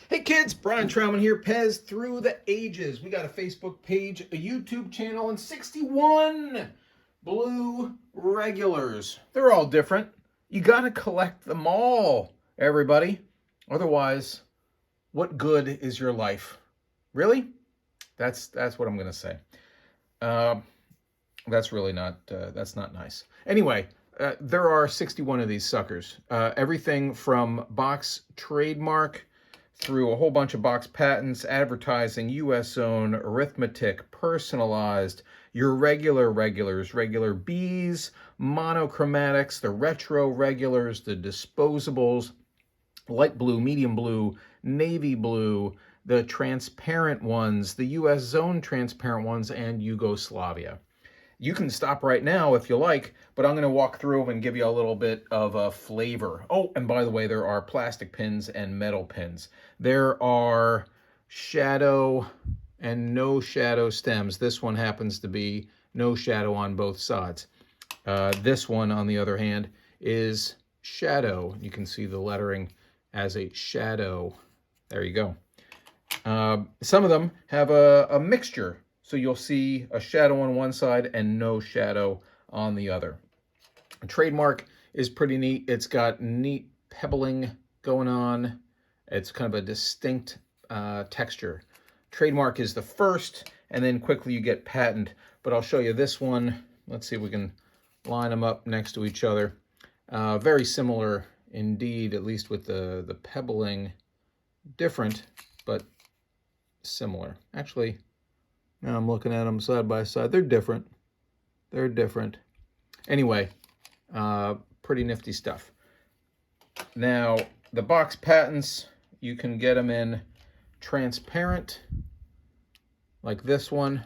Hey kids, Brian Trauman here, PEZ Through the Ages. We got a Facebook page, a YouTube channel, and 61 blue regulars. They're all different. You gotta collect them all, everybody. Otherwise, what good is your life? Really? That's what I'm gonna say. That's really not, that's not nice. Anyway, there are 61 of these suckers. Everything from box trademark through a whole bunch of box patents, advertising, US own, arithmetic, personalized, your regular regulars, regular Bs, monochromatics, the retro regulars, the disposables, light blue, medium blue, navy blue, the transparent ones, the US zone transparent ones, and Yugoslavia. You can stop right now if you like, but I'm going to walk through them and give you a little bit of a flavor. Oh, and by the way, there are plastic pins and metal pins. There are shadow and no shadow stems. This one happens to be no shadow on both sides. This one, on the other hand, is shadow. You can see the lettering as a shadow. There you go. Some of them have a mixture. So you'll see a shadow on one side and no shadow on the other. A trademark is pretty neat. It's got neat pebbling going on. It's kind of a distinct texture. Trademark is the first, and then quickly you get patent. But I'll show you this one. Let's see if we can line them up next to each other. Very similar indeed, at least with the pebbling. Different, but similar. Actually, now I'm looking at them side by side. They're different. They're different. Anyway, pretty nifty stuff. Now, the box patents, you can get them in transparent, like this one,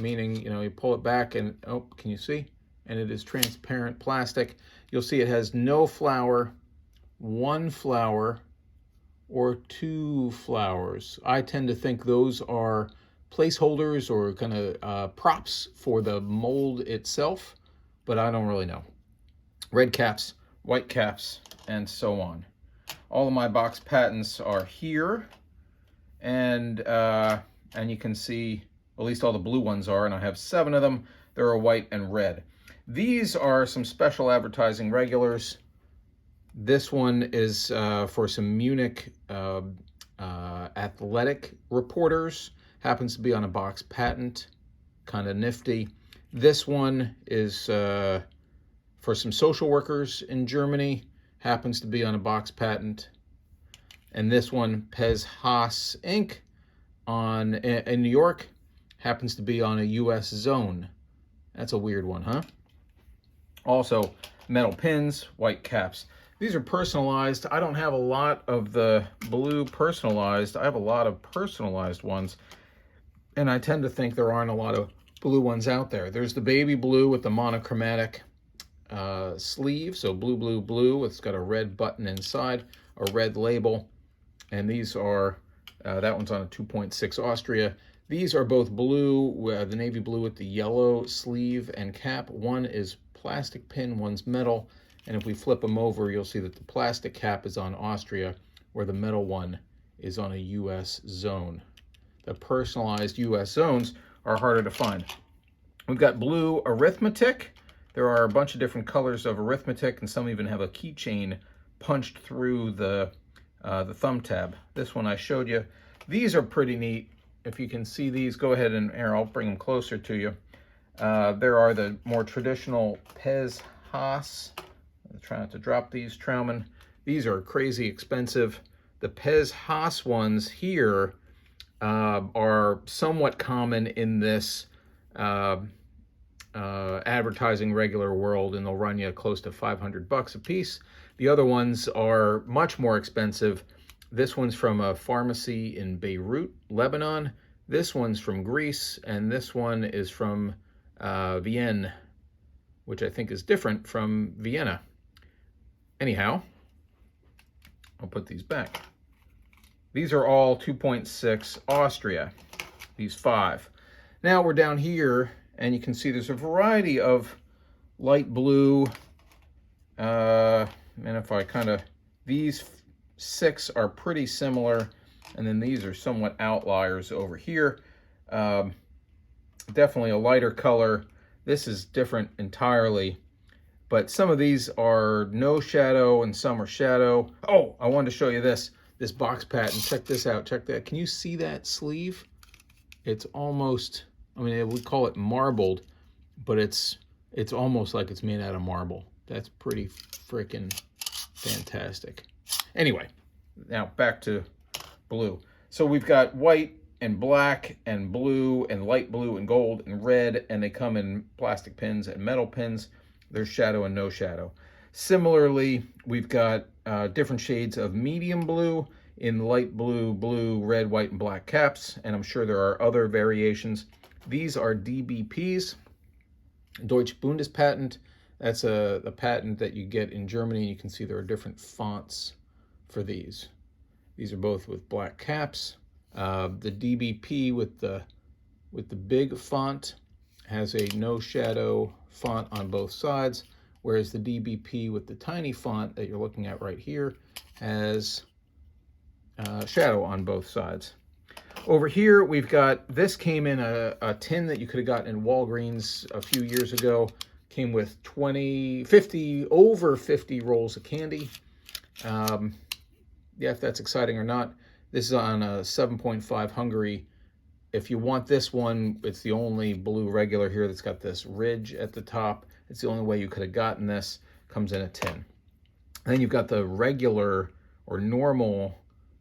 meaning, you know, you pull it back and, oh, can you see? And it is transparent plastic. You'll see it has no flower, one flower, or two flowers. I tend to think those are placeholders or kind of props for the mold itself, but I don't really know. Red caps, white caps, and so on. All of my box patents are here, and you can see at least all the blue ones are, and I have 7 of them. There are white and red. These are some special advertising regulars. This one is for some Munich athletic reporters. Happens to be on a box patent, kind of nifty. This one is for some social workers in Germany, happens to be on a box patent. And this one, PEZ Haas Inc. in New York, happens to be on a US zone. That's a weird one, huh? Also, metal pins, white caps. These are personalized. I don't have a lot of the blue personalized. I have a lot of personalized ones. And I tend to think there aren't a lot of blue ones out there. There's the baby blue with the monochromatic sleeve. So blue, blue, blue. It's got a red button inside, a red label. And these are, that one's on a 2.6 Austria. These are both blue, the navy blue with the yellow sleeve and cap. One is plastic pin, one's metal. And if we flip them over, you'll see that the plastic cap is on Austria, where the metal one is on a US zone. The personalized US zones are harder to find. We've got blue arithmetic. There are a bunch of different colors of arithmetic, and some even have a keychain punched through the thumb tab. This one I showed you. These are pretty neat. If you can see these, go ahead and I'll bring them closer to you. There are the more traditional PEZ Haas. I'm trying not to drop these, Trauman. These are crazy expensive. The PEZ Haas ones here are somewhat common in this advertising regular world, and they'll run you close to $500 a piece. The other ones are much more expensive. This one's from a pharmacy in Beirut, Lebanon. This one's from Greece, and this one is from Vienna, which I think is different from Vienna. Anyhow, I'll put these back. These are all 2.6 Austria, these 5. Now we're down here, and you can see there's a variety of light blue, and if I kind of, these 6 are pretty similar. And then these are somewhat outliers over here. Definitely a lighter color. This is different entirely. But some of these are no shadow and some are shadow. Oh, I wanted to show you this box patent. Check this out. Check that. Can you see that sleeve? It's almost, I mean, we call it marbled, but it's almost like it's made out of marble. That's pretty freaking fantastic. Anyway, now back to blue. So we've got white and black and blue and light blue and gold and red, and they come in plastic pins and metal pins. There's shadow and no shadow. Similarly, we've got different shades of medium blue in light blue, blue, red, white, and black caps, and I'm sure there are other variations. These are DBPs, Deutsche Bundespatent. That's a patent that you get in Germany. You can see there are different fonts for these. These are both with black caps. The DBP with the big font has a no shadow font on both sides, whereas the DBP with the tiny font that you're looking at right here has shadow on both sides. Over here, we've got, this came in a tin that you could have gotten in Walgreens a few years ago. Came with over 50 rolls of candy. Yeah, if that's exciting or not. This is on a 7.5 Hungary. If you want this one, it's the only blue regular here that's got this ridge at the top. It's the only way you could have gotten this. Comes in a tin. And then you've got the regular or normal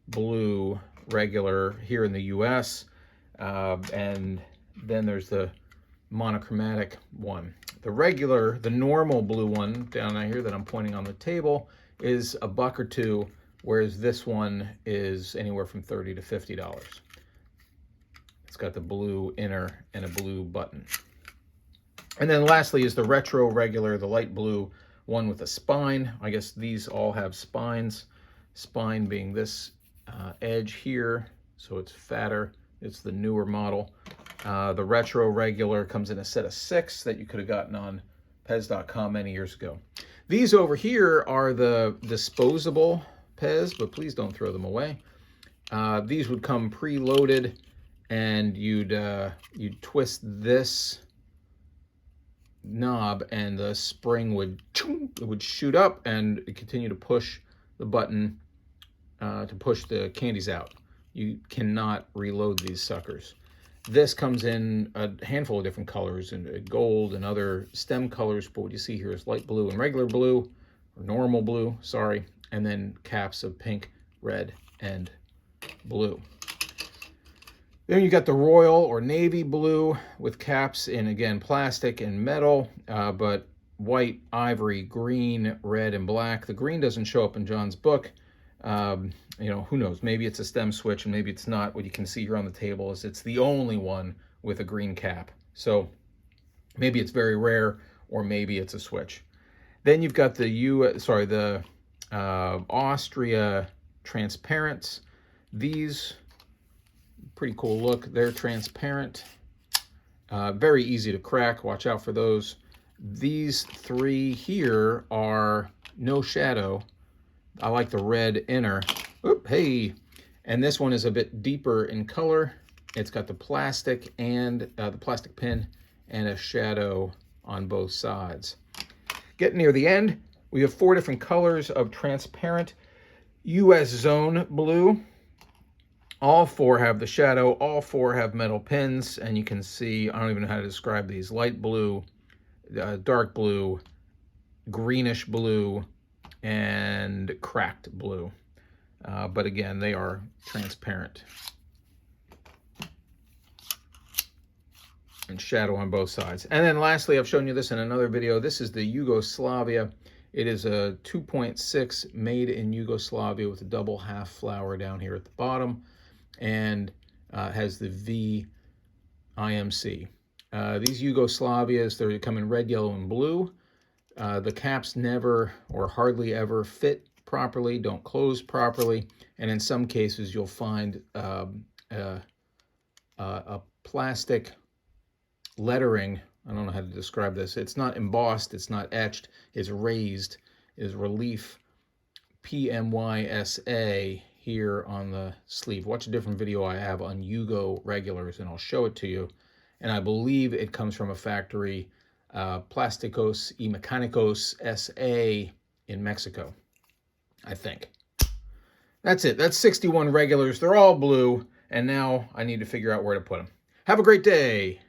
blue regular here in the US. And then there's the monochromatic one. The regular, the normal blue one down here that I'm pointing on the table is $1 or $2, whereas this one is anywhere from $30 to $50. It's got the blue inner and a blue button. And then lastly is the retro regular, the light blue one with a spine. I guess these all have spines. Spine being this edge here, so it's fatter. It's the newer model. The retro regular comes in a set of 6 that you could have gotten on PEZ.com many years ago. These over here are the disposable PEZ, but please don't throw them away. These would come preloaded, and you'd twist this knob, and the spring would shoot up and continue to push the button to push the candies out. You cannot reload these suckers. This comes in a handful of different colors, and gold and other stem colors, but what you see here is light blue and regular blue, or normal blue, sorry, and then caps of pink, red, and blue. Then you got the royal or navy blue with caps in, again, plastic and metal, but white, ivory, green, red, and black. The green doesn't show up in John's book. You know, who knows? Maybe it's a stem switch and maybe it's not. What you can see here on the table is it's the only one with a green cap. So maybe it's very rare, or maybe it's a switch. Then you've got the Austria Transparents. These, pretty cool look. They're transparent. Very easy to crack. Watch out for those. These 3 here are no shadow. I like the red inner. Oop, hey. And this one is a bit deeper in color. It's got the plastic and the plastic pin and a shadow on both sides. Getting near the end, we have 4 different colors of transparent US zone blue. All 4 have the shadow, all 4 have metal pins, and you can see, I don't even know how to describe these, light blue, dark blue, greenish blue, and cracked blue. But again, they are transparent. And shadow on both sides. And then lastly, I've shown you this in another video. This is the Yugoslavia. It is a 2.6 made in Yugoslavia with a double half flower down here at the bottom, and has the V IMC. These Yugoslavias, they come in red, yellow, and blue. The caps never or hardly ever fit properly, don't close properly, and in some cases you'll find a plastic lettering. I don't know how to describe this. It's not embossed, it's not etched, it's raised, is relief PMYSA here on the sleeve. Watch a different video I have on Yugo regulars, and I'll show it to you. And I believe it comes from a factory, Plásticos y Mecánicos S.A. in Mexico, I think. That's it. That's 61 regulars. They're all blue, and now I need to figure out where to put them. Have a great day.